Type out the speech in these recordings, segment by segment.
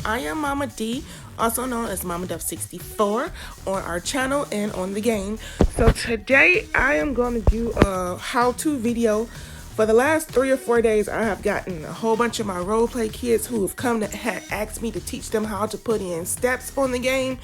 I am Mama D, also known as Mama Duff 64 on our channel and on the game. So today I am going to do a how-to video. For the last 3 or 4 days, I have gotten a whole bunch of my roleplay kids who have come to ask me to teach them how to put in steps on the game,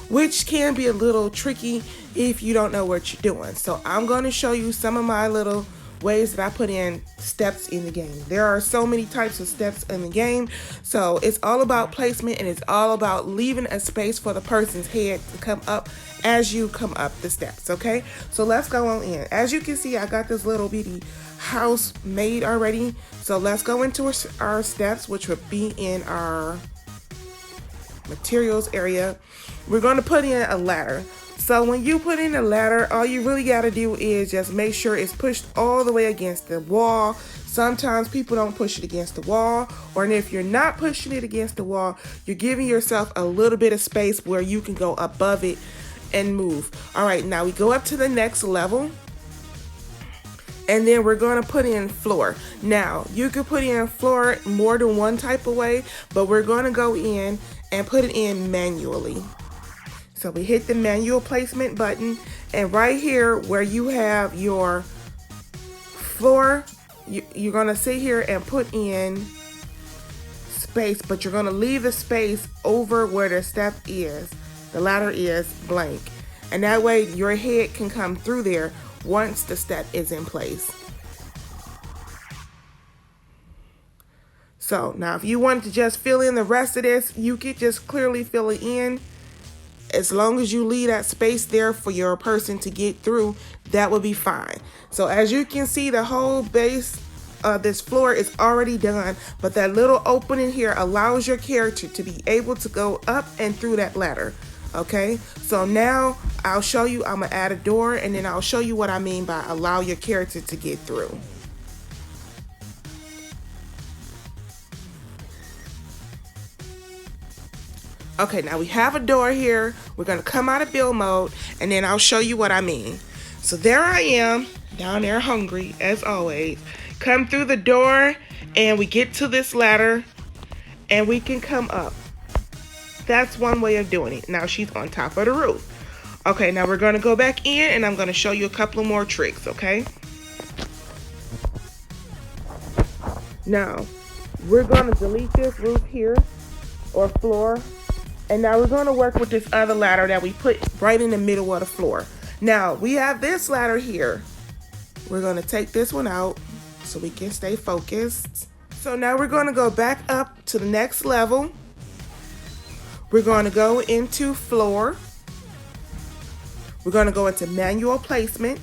which can be a little tricky if you don't know what you're doing. So I'm going to show you some of my little ways that I put in steps in the game. There are so many types of steps in the game, so it's all about placement and it's all about leaving a space for the person's head to come up as you come up the steps. Okay, so let's go on in. As you can see, I got this little bitty house made already, so let's go into our steps, which would be in our materials area. We're going to put in a ladder. So when you put in a ladder, all you really got to do is just make sure it's pushed all the way against the wall. Sometimes people don't push it against the wall, or if you're not pushing it against the wall, you're giving yourself a little bit of space where you can go above it and move. All right, now we go up to the next level, and then we're going to put in floor. Now, you can put in floor more than one type of way, but we're going to go in and put it in manually. So we hit the manual placement button, and right here where you have your floor, you're gonna sit here and put in space, but you're gonna leave the space over where the step is, the ladder is blank. And that way your head can come through there once the step is in place. So now if you wanted to just fill in the rest of this, you could just clearly fill it in. As long as you leave that space there for your person to get through, that will be fine. So as you can see, the whole base of this floor is already done, but that little opening here allows your character to be able to go up and through that ladder. Okay, so now I'll show you, I'm gonna add a door, and then I'll show you what I mean by allow your character to get through. Okay, now we have a door here. We're gonna come out of build mode, and then I'll show you what I mean. So there I am, down there hungry, as always. Come through the door, and we get to this ladder, and we can come up. That's one way of doing it. Now she's on top of the roof. Okay, now we're gonna go back in, and I'm gonna show you a couple of more tricks, okay? Now, we're gonna delete this roof here, or floor. And now we're going to work with this other ladder that we put right in the middle of the floor. Now, we have this ladder here. We're going to take this one out so we can stay focused. So now we're going to go back up to the next level. We're going to go into floor. We're going to go into manual placement.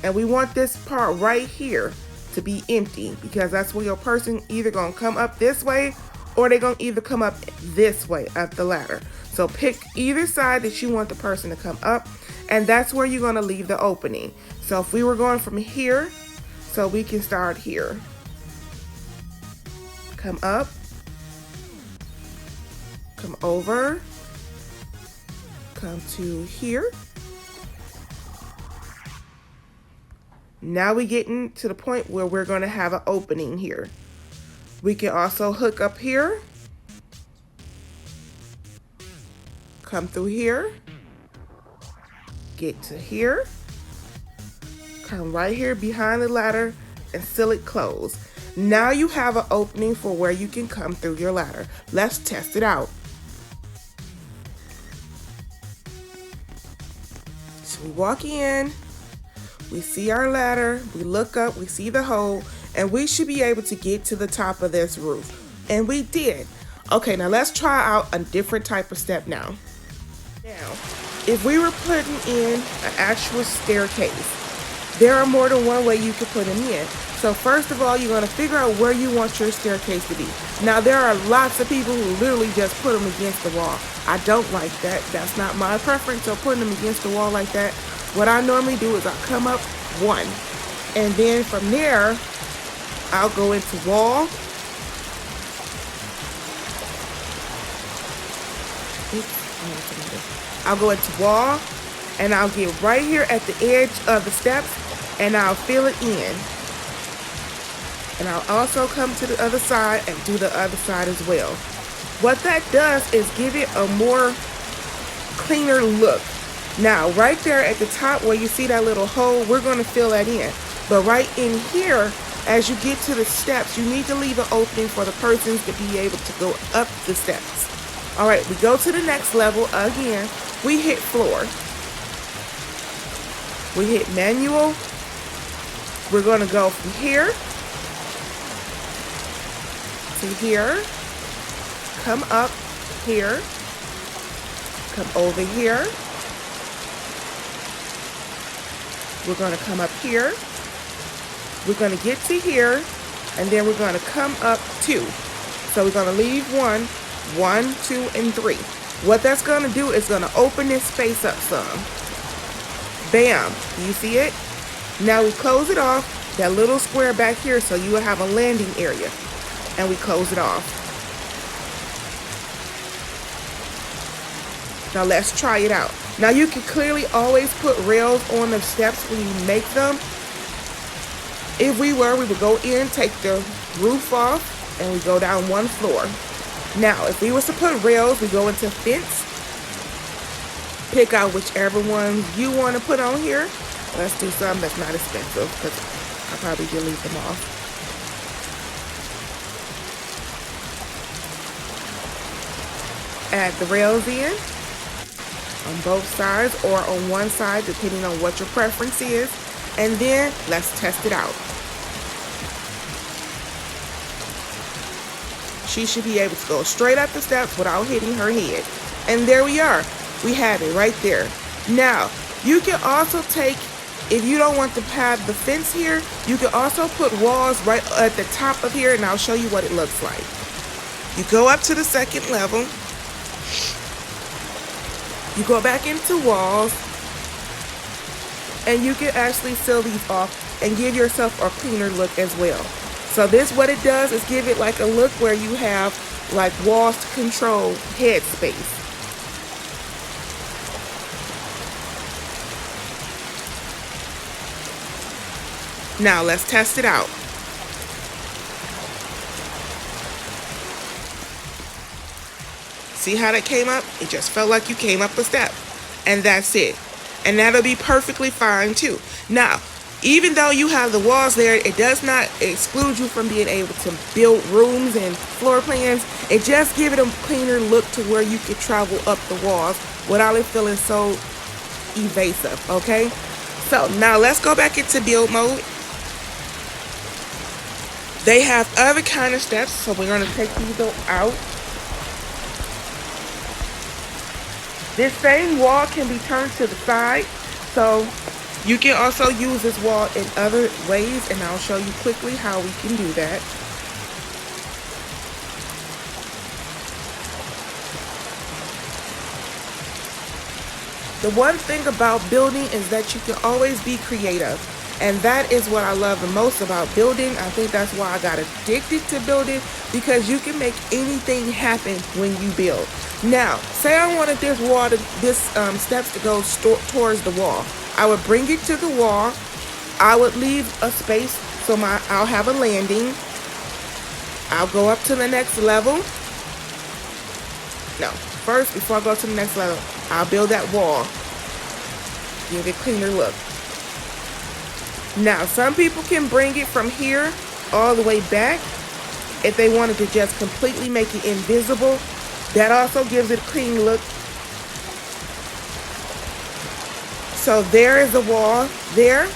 And we want this part right here to be empty, because that's where your person either going to come up this way, or they're going to either come up this way up the ladder. So pick either side that you want the person to come up, and that's where you're going to leave the opening. So if we were going from here, so we can start here. Come up, come over, come to here. Now we're getting to the point where we're going to have an opening here. We can also hook up here, come through here, get to here, come right here behind the ladder and seal it closed. Now you have an opening for where you can come through your ladder. Let's test it out. So we walk in, we see our ladder, we look up, we see the hole, and we should be able to get to the top of this roof. And we did. Okay, now let's try out a different type of step now. Now, if we were putting in an actual staircase, there are more than one way you could put them in. So first of all, you're going to figure out where you want your staircase to be. Now, there are lots of people who literally just put them against the wall. I don't like that. That's not my preference of putting them against the wall like that. What I normally do is I come up one, and then from there, I'll go into wall. I'll go into wall, and I'll get right here at the edge of the steps, and I'll fill it in. And I'll also come to the other side and do the other side as well. What that does is give it a more cleaner look. Now, right there at the top where you see that little hole, we're going to fill that in. But right in here, as you get to the steps, you need to leave an opening for the persons to be able to go up the steps. All right, we go to the next level again. We hit floor. We hit manual. We're going to go from here to here. Come up here. Come over here. We're going to come up here. We're going to get to here, and then we're going to come up 2. So we're going to leave 1, 2, and 3. What that's going to do is going to open this space up some. Bam. Do you see it? Now we close it off, that little square back here, so you will have a landing area. And we close it off. Now let's try it out. Now you can clearly always put rails on the steps when you make them. If we would go in, take the roof off, and we go down 1 floor. Now, if we was to put rails, we go into fence. Pick out whichever one you want to put on here. Let's do something that's not expensive, because I'll probably delete them off. Add the rails in on both sides or on one side, depending on what your preference is. And then let's test it out. She should be able to go straight up the steps without hitting her head. And there we are. We have it right there. Now, you can also take, if you don't want to have the fence here, you can also put walls right at the top of here, and I'll show you what it looks like. You go up to the second level. You go back into walls, and you can actually seal these off and give yourself a cleaner look as well. So this, what it does is give it like a look where you have like walls to control head space. Now let's test it out. See how that came up? It just felt like you came up a step. And that's it. And that'll be perfectly fine too. Now, even though you have the walls there, it does not exclude you from being able to build rooms and floor plans. It just gives it a cleaner look to where you can travel up the walls without it feeling so evasive, okay? So now let's go back into build mode. They have other kind of steps, so we're going to take these out. This same wall can be turned to the side, so you can also use this wall in other ways, and I'll show you quickly how we can do that. The one thing about building is that you can always be creative, and that is what I love the most about building. I think that's why I got addicted to building, because you can make anything happen when you build. Now, say I wanted this wall, steps to go towards the wall. I would bring it to the wall. I would leave a space so I'll have a landing. I'll go up to the next level. No, first, before I go to the next level, I'll build that wall. Give it a cleaner look. Now, some people can bring it from here all the way back if they wanted to just completely make it invisible. That also gives it a clean look. So there is the wall there.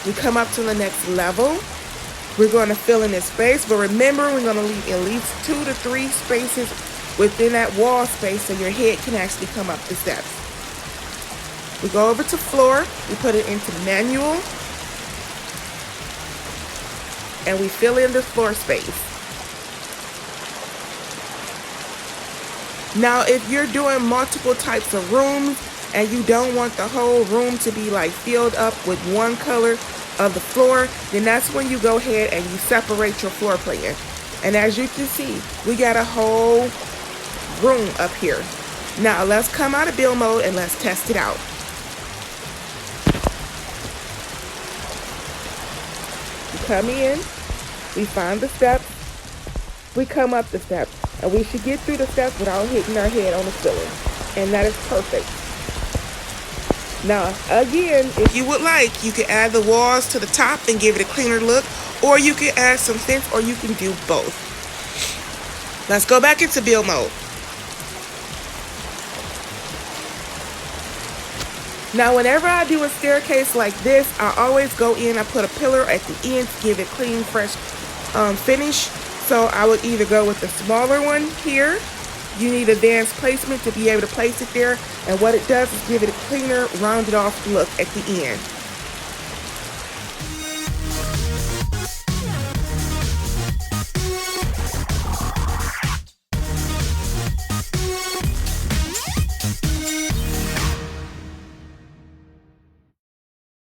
We come up to the next level. We're going to fill in this space, but remember, we're going to leave at least 2 to 3 spaces within that wall space so your head can actually come up the steps. We go over to floor. We put it into manual. And we fill in the floor space. Now, if you're doing multiple types of rooms and you don't want the whole room to be like filled up with one color of the floor, then that's when you go ahead and you separate your floor plan. And as you can see, we got a whole room up here. Now, let's come out of build mode and let's test it out. We come in, we find the steps, we come up the steps. And we should get through the steps without hitting our head on the ceiling. And that is perfect. Now, again, if you would like, you can add the walls to the top and give it a cleaner look, or you can add some fence, or you can do both. Let's go back into build mode. Now, whenever I do a staircase like this, I always go in, I put a pillar at the end to give it clean, fresh finish. So I would either go with the smaller one here. You need advanced placement to be able to place it there. And what it does is give it a cleaner, rounded off look at the end.